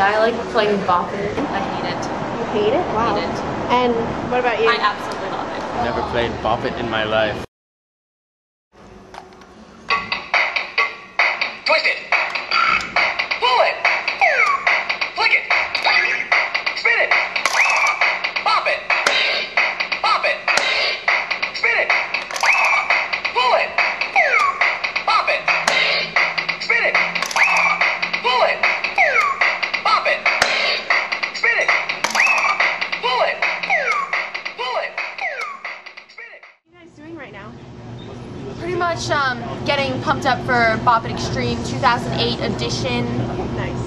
Yeah, I like playing Bop It. I hate it. You hate it? Wow. I hate it. And what about you? I absolutely love it. Never played Bop It in my life. Twist it. Pull it. Flick it. Spin it. Bop it. Bop it. Spin it. Pull it. Bop it. Spin it. Pull it. Bop it. Spin it. Pull it. Pull it. Spin it. What are you guys doing right now? Pretty much getting pumped up for Bop It Extreme 2008 edition. Nice.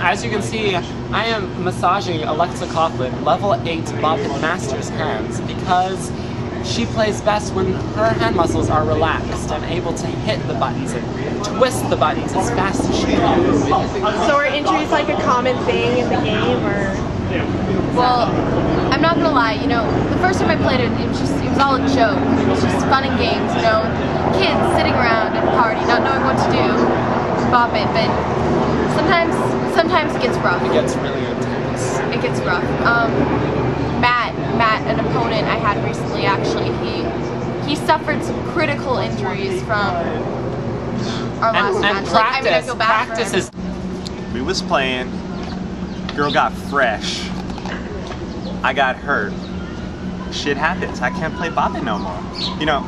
As you can see, I am massaging Alexa Coughlin, level 8 Bop It Master's hands, because she plays best when her hand muscles are relaxed and able to hit the buttons and twist the buttons as fast as she can. So are injuries like a common thing in the game, or? Well, I'm not gonna lie, you know, the first time I played it, it was all a joke. It was just fun and games, you know, kids sitting around at a party, not knowing what to do, Bop It, but sometimes it gets rough. It gets really intense. It gets rough. Matt, an opponent I had recently, actually, he suffered some critical injuries from our last match. And Like, I mean, I feel bad practice for him. is... We was playing, girl got fresh, I got hurt. Shit happens, I can't play Bop It no more. You know,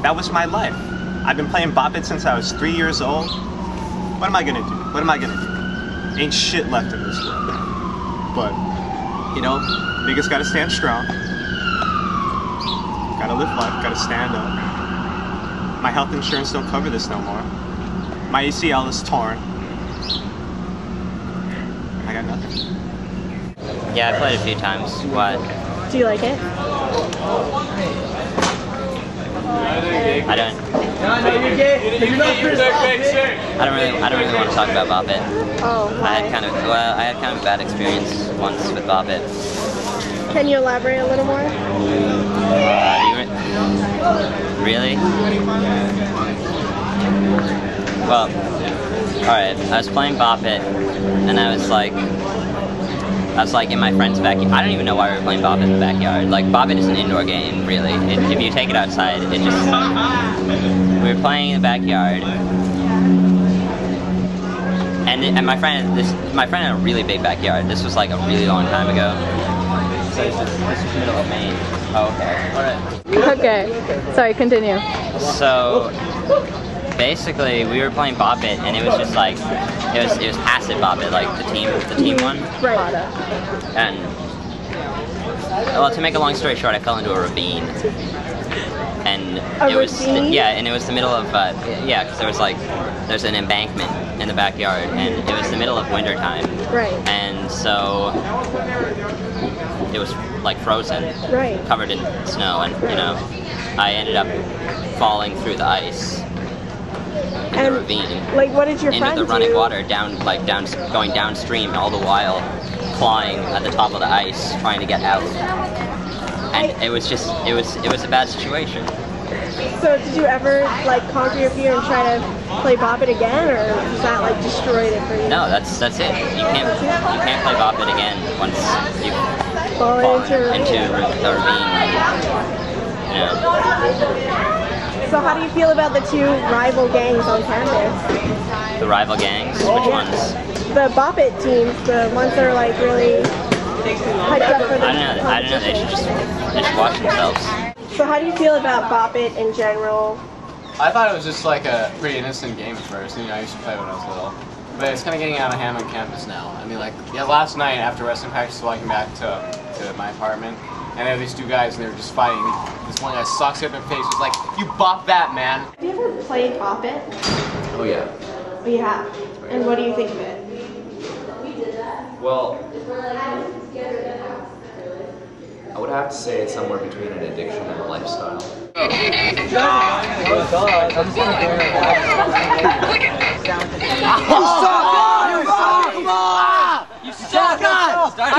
that was my life. I've been playing Bop It since I was 3 years old. What am I gonna do? What am I gonna do? Ain't shit left in this world. But, you know, niggas gotta stand strong. Gotta live life, gotta stand up. My health insurance don't cover this no more. My ACL is torn. I got nothing. Yeah, I played a few times. What? Do you like it? I don't really want to talk about Bop It. Oh, I had kind of a bad experience once with Bop It. Can you elaborate a little more? Really? Well, alright, I was playing Bop It, and I was like in my friend's backyard. I don't even know why we were playing Bop It in the backyard. Like, Bop It is an indoor game, really. If you take it outside, it just... We were playing in the backyard, and my friend had a really big backyard. This was like a really long time ago. So this is middle of Maine. Oh, okay. Alright. Okay. Sorry, continue. So basically we were playing Bop It, and it was just like it was passive Bop It, like the team won. Right. And well, to make a long story short, I fell into a ravine. And it was the middle of because there's an embankment in the backyard, and it was the middle of winter time. Right. And so it was like frozen, right, covered in snow, and you know, I ended up falling through the ice in the ravine. Like, what did your friend do? Into the running water, going downstream, all the while clawing at the top of the ice, trying to get out. And it was a bad situation. So did you ever like conquer your fear and try to play Bop It again, or was that like destroyed it for you? No, that's it. You can't play Bop It again once you fall into the ravine. You know. So how do you feel about the two rival gangs on campus? The rival gangs? Which ones? The Bop It teams, the ones that are like really hyped up for the I don't know. They should watch themselves. So how do you feel about Bop It in general? I thought it was just like a pretty innocent game at first. You know, I used to play when I was little. But it's kind of getting out of hand on campus now. I mean, like, yeah, last night after wrestling practice, walking back to my apartment, and there were these two guys, and they were just fighting. This one guy socks up their face, was like, "You bop that, man." Have you ever played Bop It? Oh yeah. Oh, you have? And what do you think of it? Well, I would have to say it's somewhere between an addiction and a lifestyle. Oh You suck! Start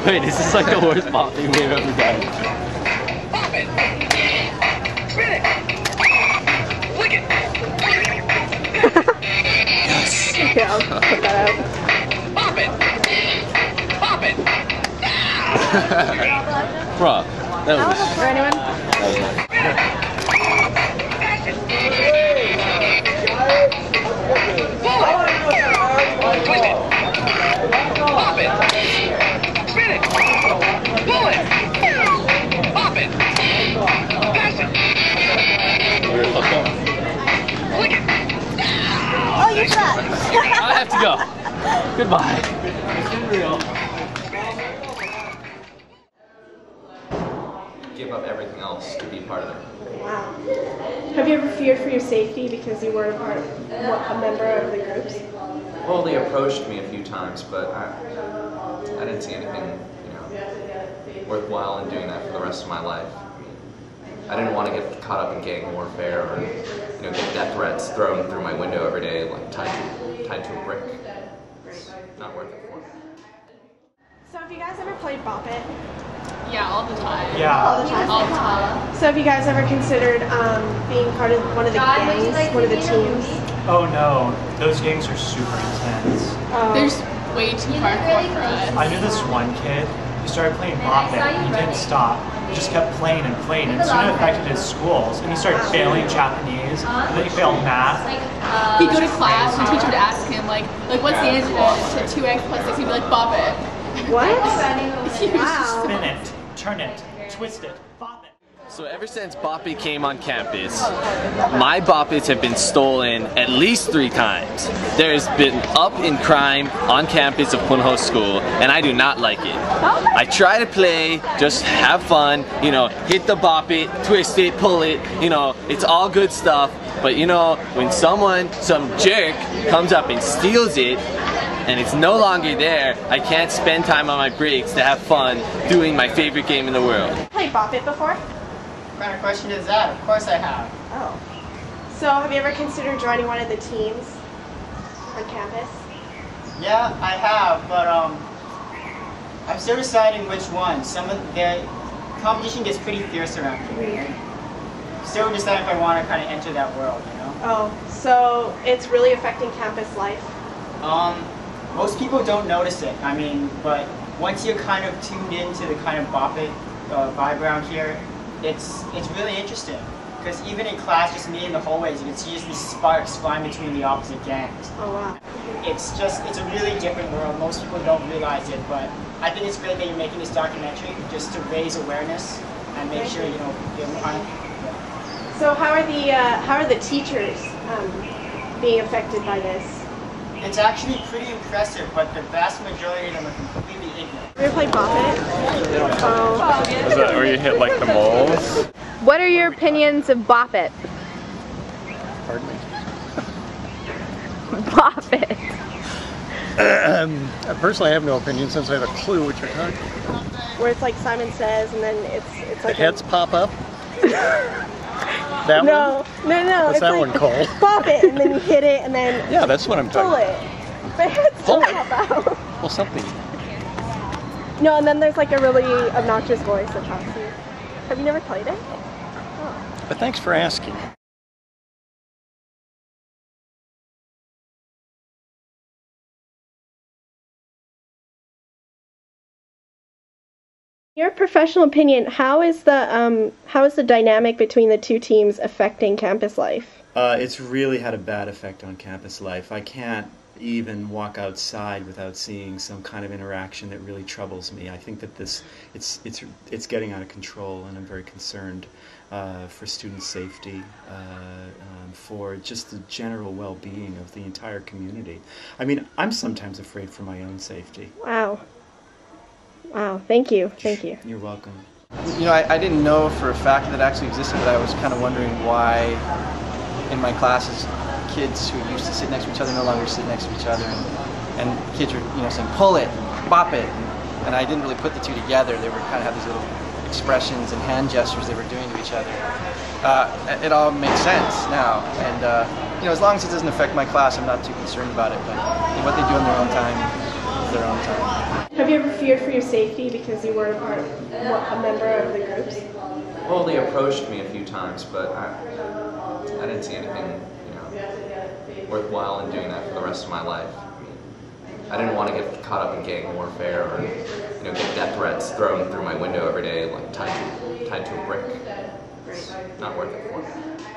Wait, is this like the worst bopping we've ever done? Bop it. Spin it. Flick it. Yes. Okay, I'll put that out. Bop it. Bop it. Bruh, that was... For anyone? Twist it. Bop it. Spin it. Pull it. Bop it. Pass it. Flick it. Oh, you suck! I have to go. Goodbye. Give up everything else to be part of it. Wow. Have you ever feared for your safety because you weren't a member of the groups? Well, they approached me a few times, but I didn't see anything, worthwhile in doing that for the rest of my life. I didn't want to get caught up in gang warfare or, get death threats thrown through my window every day, like tied to a brick. It's not worth it for me. So have you guys ever played Bop It? Yeah, all the time. All the time? All the time. So have you guys ever considered being part of one of the gangs, one of the teams? Oh no, those games are super intense. There's way too hardcore for us. I knew this one kid who started playing Bop It. He didn't stop. He just kept playing and playing, and soon it affected his schools. And he started failing Japanese, and then he failed math. He'd go to class and the teacher would ask him, like what's the answer to 2x plus 6? He'd be like, Bop It. What? Wow. Spin it, turn it, twist it, bop it. So ever since Bop It came on campus, my Bop Its have been stolen at least 3 times. There's been up in crime on campus of Punho School, and I do not like it. I try to play, just have fun, hit the Bop It, twist it, pull it, it's all good stuff. But when some jerk comes up and steals it, and it's no longer there, I can't spend time on my breaks to have fun doing my favorite game in the world. Played Bop It before? What kind of question is that? Of course I have. Oh. So have you ever considered joining one of the teams on campus? Yeah, I have, but I'm still deciding which one. Some of the competition gets pretty fierce around here. Still deciding if I want to kind of enter that world, Oh, so it's really affecting campus life? Most people don't notice it. But once you're kind of tuned into the kind of Bop It vibe around here, it's really interesting. Because even in class, just me in the hallways, you can see just these sparks flying between the opposite gangs. Oh wow. It's a really different world. Most people don't realize it, but I think it's great that you're making this documentary just to raise awareness and make sure, So how are the teachers being affected by this? It's actually pretty impressive, but the vast majority of them are completely ignorant. Have you ever played Bop It? Oh. Is that where you hit like the moles? What are your opinions of Bop It? Pardon me? Bop It. Personally, I have no opinion since I have a clue what you're talking about. Where it's like Simon Says, and then it's The like heads pop up? That no, one? No. What's It's that like one called? Bop it, and then you hit it, and then Yeah, that's what I'm pull talking it. But heads Pull don't it? pop out. Well, something. No, and then there's like a really obnoxious voice that talks to you. Have you never played it? Oh. But thanks for asking. Your professional opinion, how is the dynamic between the two teams affecting campus life? It's really had a bad effect on campus life. I can't even walk outside without seeing some kind of interaction that really troubles me. I think that it's getting out of control, and I'm very concerned for student safety, for just the general well-being of the entire community. I mean, I'm sometimes afraid for my own safety. Wow. Wow, thank you. Thank you. You're welcome. You know, I didn't know for a fact that it actually existed, but I was kind of wondering why in my classes kids who used to sit next to each other no longer sit next to each other, and kids were, you know, saying pull it, bop it, and I didn't really put the two together. They were kind of have these little expressions and hand gestures they were doing to each other. It all makes sense now, and you know, as long as it doesn't affect my class, I'm not too concerned about it. But what they do in their own time, have their own time. Have you ever feared for your safety because you weren't a member of the groups? Well, they approached me a few times, but I didn't see anything, worthwhile in doing that for the rest of my life. I didn't want to get caught up in gang warfare or, get death threats thrown through my window every day, like tied to a brick. It's not worth it for me.